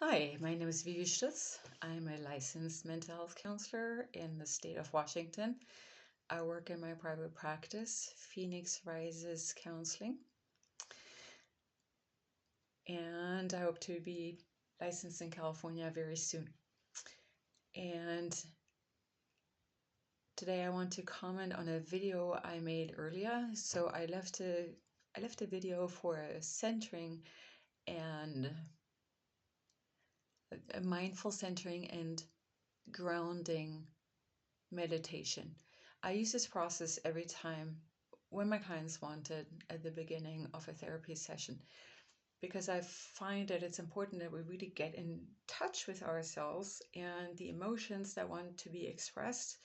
Hi, my name is Vivi Stutz. I'm a licensed mental health counselor in the state of Washington. I work in my private practice, Phoenix Rises Counseling, and I hope to be licensed in California very soon. And today I want to comment on a video I made earlier. So I left a video for a centering and a mindful centering and grounding meditation. I use this process every time when my clients want it at the beginning of a therapy session because I find that it's important that we really get in touch with ourselves and the emotions that want to be expressed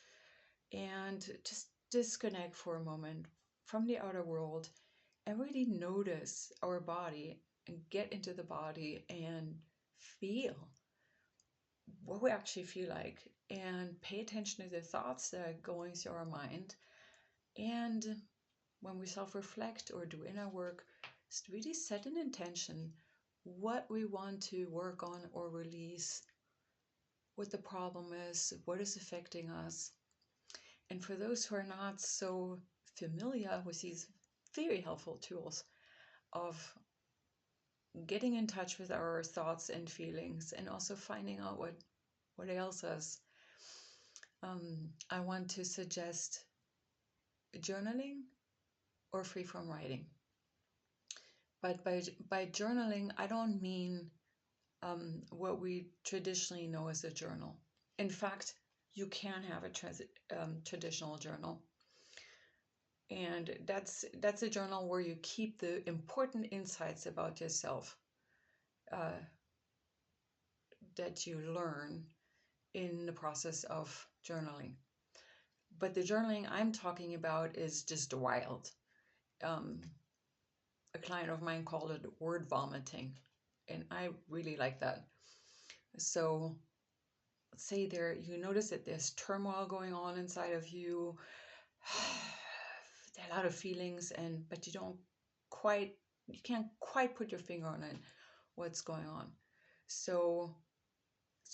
and just disconnect for a moment from the outer world and really notice our body and get into the body and feel what we actually feel like and pay attention to the thoughts that are going through our mind. And when we self reflect or do inner work, really set an intention what we want to work on or release, what the problem is, what is affecting us. And for those who are not so familiar with these very helpful tools of getting in touch with our thoughts and feelings and also finding out what ails us, I want to suggest journaling or free form writing. But by journaling, I don't mean what we traditionally know as a journal. In fact, you can have a traditional journal, and that's a journal where you keep the important insights about yourself uh, that you learn in the process of journaling. But the journaling I'm talking about is just wild. Um, a client of mine called it word vomiting, and I really like that. So let's say you notice that there's turmoil going on inside of you. There are a lot of feelings, but you can't quite put your finger on it, what's going on. So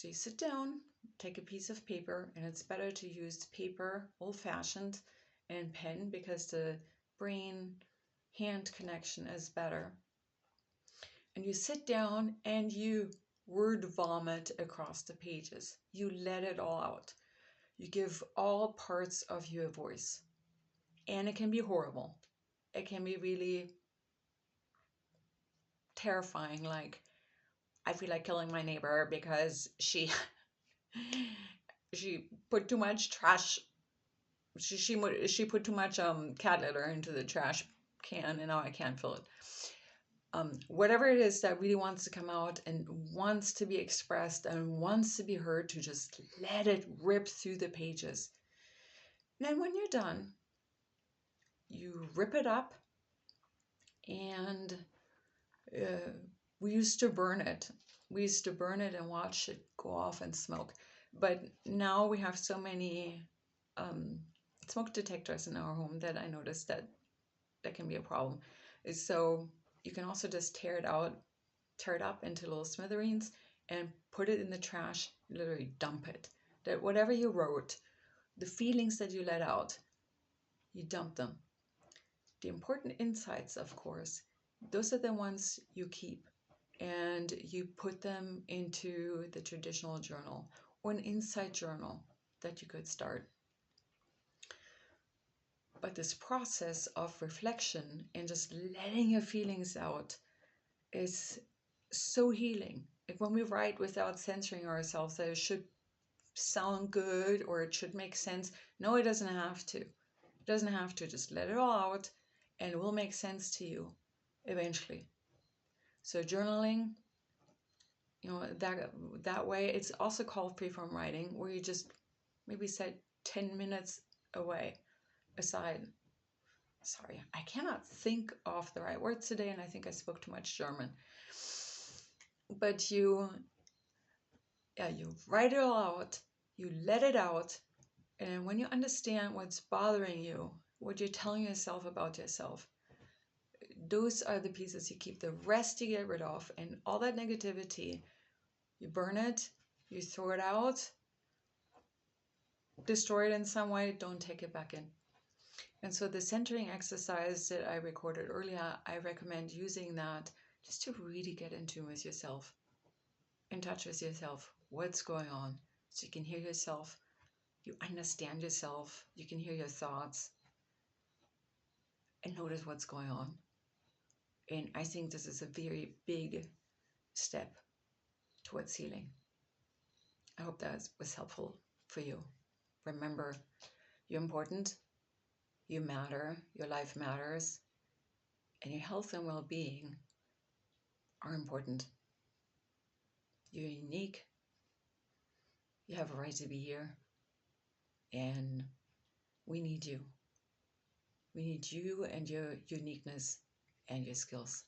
you sit down, take a piece of paper, and it's better to use paper, old-fashioned, and pen because the brain hand connection is better. And you sit down and you word vomit across the pages. You let it all out. You give all parts of you a voice. And it can be horrible. It can be really terrifying. Like, I feel like killing my neighbor because she put too much trash. She put too much cat litter into the trash can, and now I can't fill it. Whatever it is that really wants to come out and wants to be expressed and wants to be heard, to just let it rip through the pages. And then when you're done, you rip it up, and we used to burn it. We used to burn it and watch it go off in smoke. But now we have so many smoke detectors in our home that I noticed that can be a problem. So you can also just tear it up into little smithereens and put it in the trash, literally dump it. That whatever you wrote, the feelings that you let out, you dump them. The important insights, of course, those are the ones you keep, and you put them into the traditional journal or an insight journal that you could start. But this process of reflection and just letting your feelings out is so healing. Like when we write without censoring ourselves that it should sound good or it should make sense. No, it doesn't have to. It doesn't have to. Just let it all out and it will make sense to you eventually. So journaling, that way, it's also called freeform writing, where you just maybe set 10 minutes aside. Sorry, I cannot think of the right words today, and I think I spoke too much German. But you write it all out, you let it out, and when you understand what's bothering you, what you're telling yourself about yourself, those are the pieces you keep. The rest you get rid of, and all that negativity, You burn it, you throw it out, destroy it in some way, don't take it back in. And so the centering exercise that I recorded earlier, I recommend using that just to really get in tune with yourself, in touch with yourself, what's going on, so you can hear yourself, you understand yourself, you can hear your thoughts, and notice what's going on. And I think this is a very big step towards healing. I hope that was helpful for you. Remember, you're important, you matter, your life matters, and your health and well-being are important. You're unique, you have a right to be here, and we need you. We need you and your uniqueness and your skills.